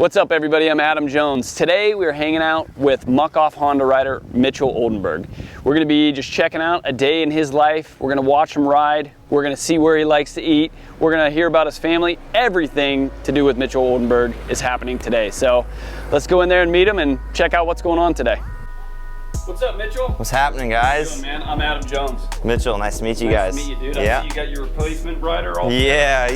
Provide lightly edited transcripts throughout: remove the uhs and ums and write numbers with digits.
What's up, everybody? I'm Adam Jones. Today we're hanging out with Muc-Off Honda rider Mitchell Oldenburg. We're going to be just checking out a day in his life. We're going to watch him ride. We're going to see where he likes to eat. We're going to hear about his family. Everything to do with Mitchell Oldenburg is happening today. So let's go in there and meet him and check out what's going on today. What's up, Mitchell? What's happening, guys? How you doing, man? I'm Adam Jones. Mitchell, nice to meet you guys. Nice to meet you, dude. Yeah. I see you got your replacement rider all Yeah,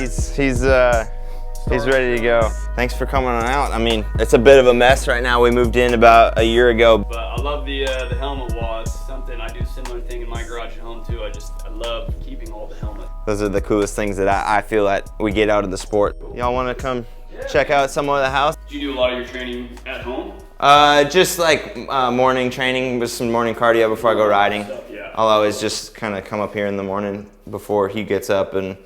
he's ready to go. Thanks for coming on out. I mean, it's a bit of a mess right now. We moved in about a year ago. But I love the helmet wall. It's something I do a similar thing in my garage at home too. I love keeping all the helmets. Those are the coolest things that I feel that we get out of the sport. Y'all want to come check out some of the house? Do you do a lot of your training at home? Just like morning training with some morning cardio before I go riding. I'll always just kind of come up here in the morning before he gets up and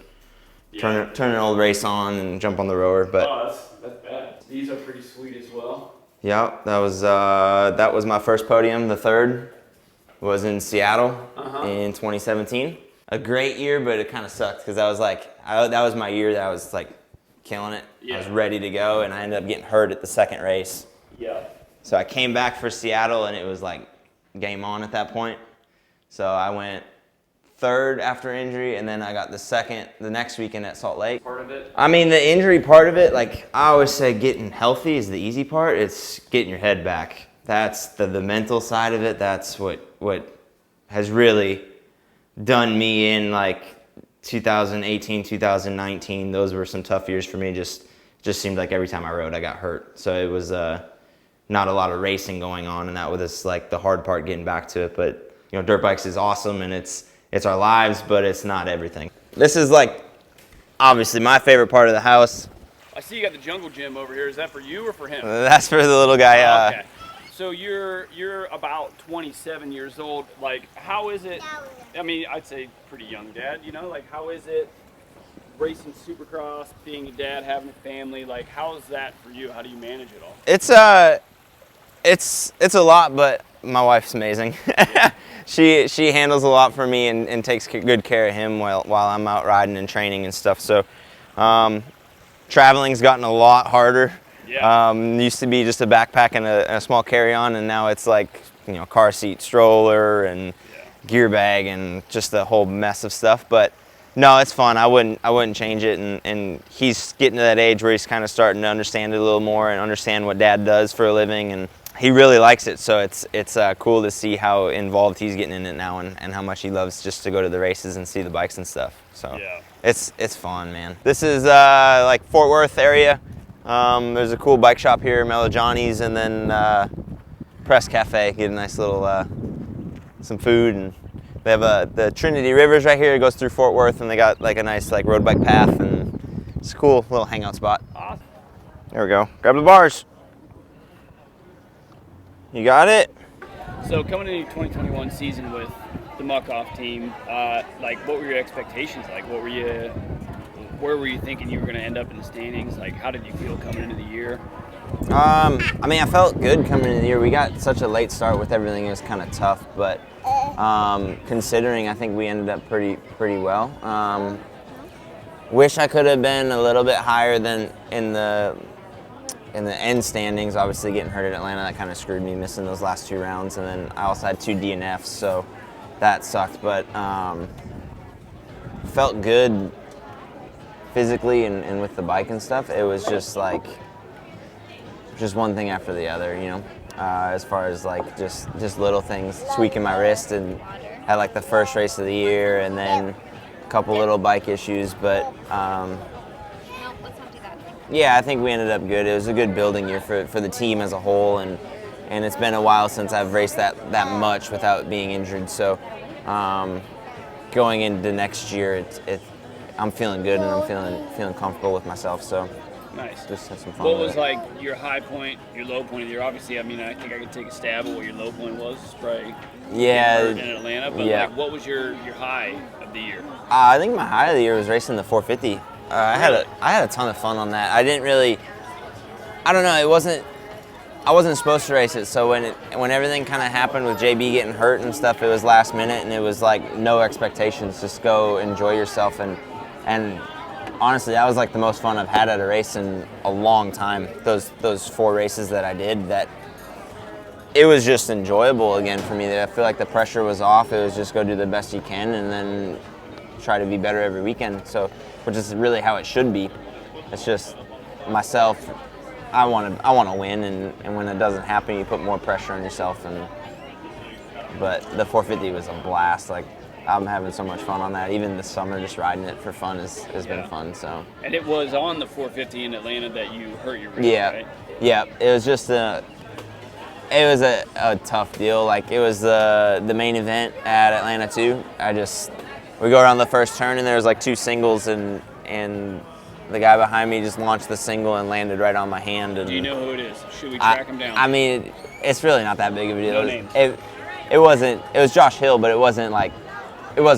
turn an old race on and jump on the rower. But that's bad. These are pretty sweet as well. Yeah, that was my first podium. The third was in Seattle in 2017. A great year, but it kind of sucked because that was my year that I was like killing it. I was ready to go, and I ended up getting hurt at the second race. Yeah. So I came back for Seattle, and it was like game on at that point. So I went third after injury, and then I got the next weekend at Salt Lake. Part of it? I mean, the injury part of it, like I always say, getting healthy is the easy part. It's getting your head back. That's the mental side of it. That's what has really done me in like 2018, 2019. Those were some tough years for me. Just seemed like every time I rode, I got hurt. So it was not a lot of racing going on, and that was like the hard part, getting back to it. But you know, dirt bikes is awesome, and it's our lives, but it's not everything. This is like obviously my favorite part of the house. I see you got the jungle gym over here. Is that for you or for him? That's for the little guy. Okay. So you're about 27 years old. Like, how is it? I mean, I'd say pretty young dad. You know, like how is it racing Supercross, being a dad, having a family? Like, how is that for you? How do you manage it all? It's a lot, but my wife's amazing. She handles a lot for me and takes good care of him while I'm out riding and training and stuff. So traveling's gotten a lot harder. Yeah. Used to be just a backpack and a small carry-on, and now it's like, you know, car seat, stroller, and gear bag, and just a whole mess of stuff. But no, it's fun. I wouldn't change it. And he's getting to that age where he's kind of starting to understand it a little more and understand what Dad does for a living, and he really likes it. So it's cool to see how involved he's getting in it now, and how much he loves just to go to the races and see the bikes and stuff. So it's fun, man. This is like Fort Worth area. There's a cool bike shop here, Mellow Johnny's, and then Press Cafe. Get a nice little some food, and they have the Trinity Rivers right here. It goes through Fort Worth, and they got like a nice like road bike path, and it's a cool little hangout spot. Awesome. There we go. Grab the bars. You got it? So coming into 2021 season with the Muc-Off team, like what were your expectations like? Where were you thinking you were going to end up in the standings? Like, how did you feel coming into the year? I mean, I felt good coming into the year. We got such a late start with everything. It was kind of tough, but considering, I think we ended up pretty well. Wish I could have been a little bit higher than in the end standings. Obviously, getting hurt at Atlanta, that kind of screwed me, missing those last two rounds, and then I also had 2 DNFs, so that sucked. But felt good physically and with the bike and stuff. It was just like one thing after the other, you know. As far as like just little things, tweaking my wrist, and had like the first race of the year, and then a couple little bike issues, but. Yeah, I think we ended up good. It was a good building year for the team as a whole, and it's been a while since I've raced that much without being injured. So going into next year, I'm feeling good, and I'm feeling comfortable with myself. So nice. Just had some fun. What was like your high point, your low point of the year? Obviously, I mean, I think I could take a stab at what your low point was. Probably in Atlanta, but like, what was your high of the year? I think my high of the year was racing the 450. I had a ton of fun on that. I didn't really, I don't know, I wasn't supposed to race it, so when everything kind of happened with JB getting hurt and stuff, it was last minute, and it was like no expectations, just go enjoy yourself, and honestly, that was like the most fun I've had at a race in a long time. Those 4 races that I did, that it was just enjoyable again for me. I feel like the pressure was off. It was just go do the best you can and then try to be better every weekend. So, which is really how it should be. It's just myself. I want to win, and when it doesn't happen, you put more pressure on yourself. But the 450 was a blast. Like, I'm having so much fun on that. Even this summer, just riding it for fun has been fun. So. And it was on the 450 in Atlanta that you hurt your wrist, right? Yeah. It was just a tough deal. Like, it was the main event at Atlanta too. We go around the first turn and there was like 2 singles and the guy behind me just launched the single and landed right on my hand. And do you know who it is? Should we track him down? I mean, it's really not that big of a deal. No names. It was Josh Hill, but it wasn't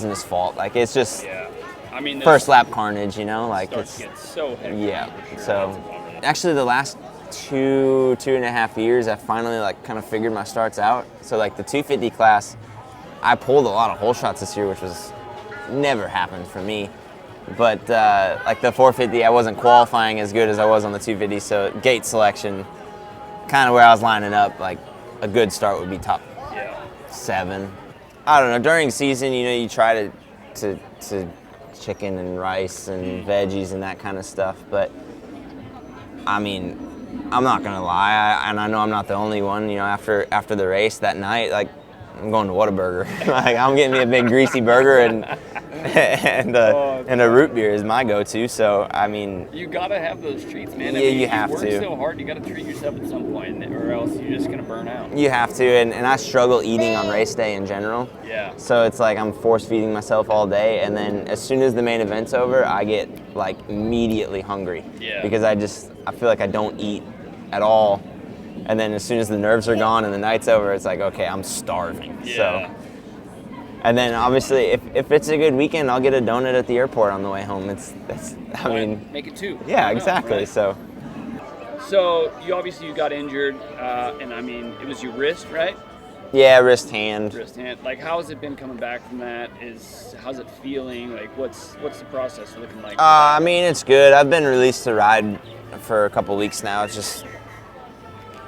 his fault. Like, it's just first lap carnage, you know? Like, it's so hectic. Yeah. So actually the last 2.5 years, I finally like kind of figured my starts out. So like the 250 class, I pulled a lot of hole shots this year, which was never happened for me. But like the 450, I wasn't qualifying as good as I was on the 250. So gate selection, kind of where I was lining up, like a good start would be top 7. I don't know. During season, you know, you try to chicken and rice and veggies and that kind of stuff. But I mean, I'm not gonna lie, and I know I'm not the only one. You know, after the race that night, like, I'm going to Whataburger. Like, I'm getting me a big greasy burger and a root beer is my go-to. So I mean, you gotta have those treats, man. Yeah, you have to. You work so hard, you gotta treat yourself at some point, or else you're just gonna burn out. You have to, and I struggle eating on race day in general. Yeah. So it's like I'm force feeding myself all day, and then as soon as the main event's over, I get like immediately hungry. Yeah. Because I feel like I don't eat at all. And then as soon as the nerves are gone and the night's over, it's like, okay, I'm starving. Yeah. So, and then obviously, if it's a good weekend, I'll get a donut at the airport on the way home. I mean, make it 2. Yeah, exactly. Right? So you got injured, and I mean, it was your wrist, right? Yeah, wrist hand. Like, how has it been coming back from that? How's it feeling? Like, what's the process looking like? I mean, it's good. I've been released to ride for a couple weeks now. It's just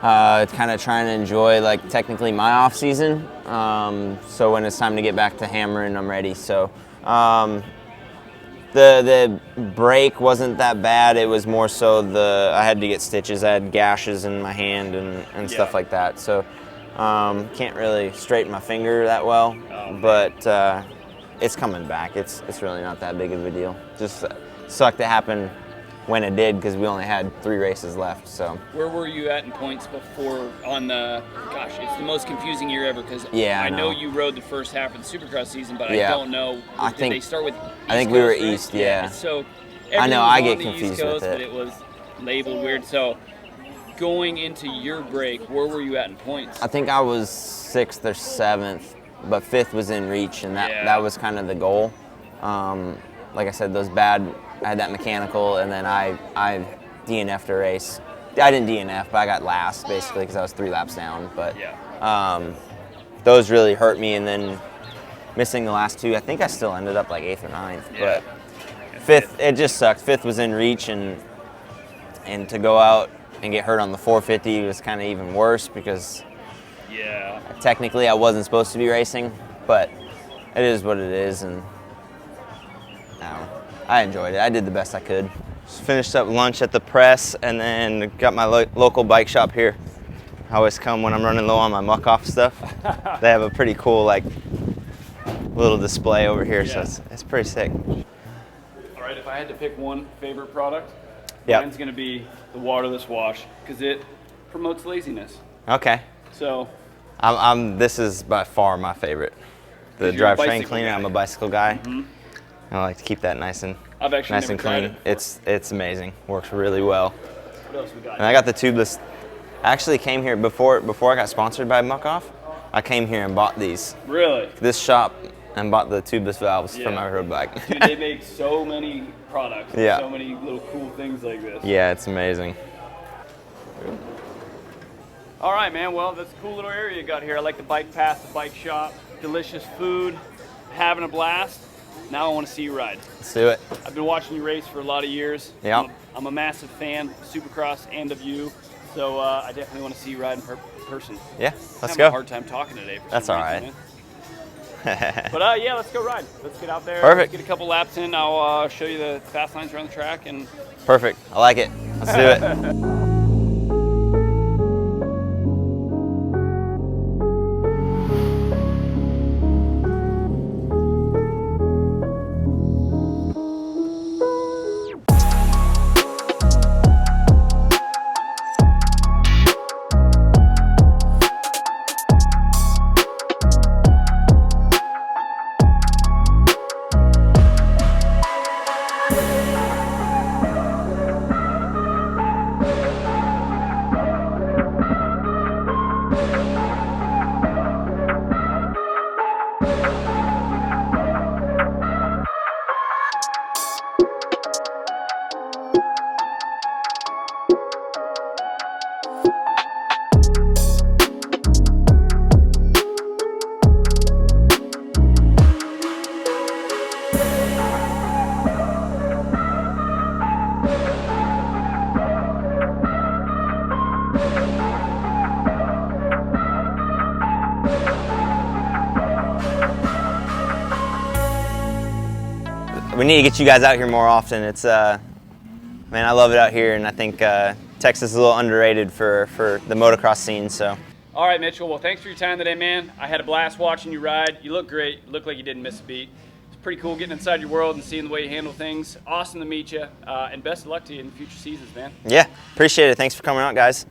kind of trying to enjoy, like, technically my off season. So when it's time to get back to hammering, I'm ready. So the break wasn't that bad. It was more so I had to get stitches. I had gashes in my hand and stuff like that. So can't really straighten my finger that well, but it's coming back. It's really not that big of a deal. Just sucked to happen when it did, because we only had 3 races left. So where were you at in points before on the? Gosh, it's the most confusing year ever, because I know you rode the first half of the Supercross season, but I don't know. Did they start with East I think Coast, we were right? East, yeah. So I know, I get the confused East Coast, with it. But it was labeled weird. So going into your break, where were you at in points? I think I was 6th or 7th, but 5th was in reach, and that was kind of the goal. Like I said, I had that mechanical, and then I DNF'd a race. I didn't DNF, but I got last, basically, because I was 3 laps down. But those really hurt me, and then missing the last 2, I think I still ended up like 8th or 9th. Yeah. But 5th, it just sucked. 5th was in reach, and to go out and get hurt on the 450 was kind of even worse, because technically I wasn't supposed to be racing, but it is what it is, and I enjoyed it. I did the best I could. Just finished up lunch at the press, and then got my local bike shop here. I always come when I'm running low on my Muc-Off stuff. They have a pretty cool, like, little display over here, so it's pretty sick. All right, if I had to pick one favorite product, mine's going to be the waterless wash, because it promotes laziness. Okay. So this is by far my favorite. The drivetrain cleaner. I'm a bicycle guy. Mm-hmm. I like to keep that nice and clean. It's amazing. Works really well. What else we got? And I got the tubeless. I actually came here before I got sponsored by Muc-Off. I came here and bought these. Really? This shop, and bought the tubeless valves for my road bike. Dude, they make so many products. Yeah. So many little cool things like this. Yeah, it's amazing. All right, man. Well, that's a cool little area you got here. I like the bike path, the bike shop, delicious food, having a blast. Now I want to see you ride. Let's do it. I've been watching you race for a lot of years. Yep. I'm a massive fan of Supercross and of you, so I definitely want to see you ride in person. Yeah, let's having go. a hard time talking today. That's all right. But yeah, let's go ride. Let's get out there. Perfect. Let's get a couple laps in. I'll show you the fast lines around the track. And Perfect. I like it. Let's do it. We need to get you guys out here more often. It's, man, I love it out here, and I think Texas is a little underrated for the motocross scene. So. All right, Mitchell. Well, thanks for your time today, man. I had a blast watching you ride. You look great. You look like you didn't miss a beat. It's pretty cool getting inside your world and seeing the way you handle things. Awesome to meet you, and best of luck to you in the future seasons, man. Yeah, appreciate it. Thanks for coming out, guys.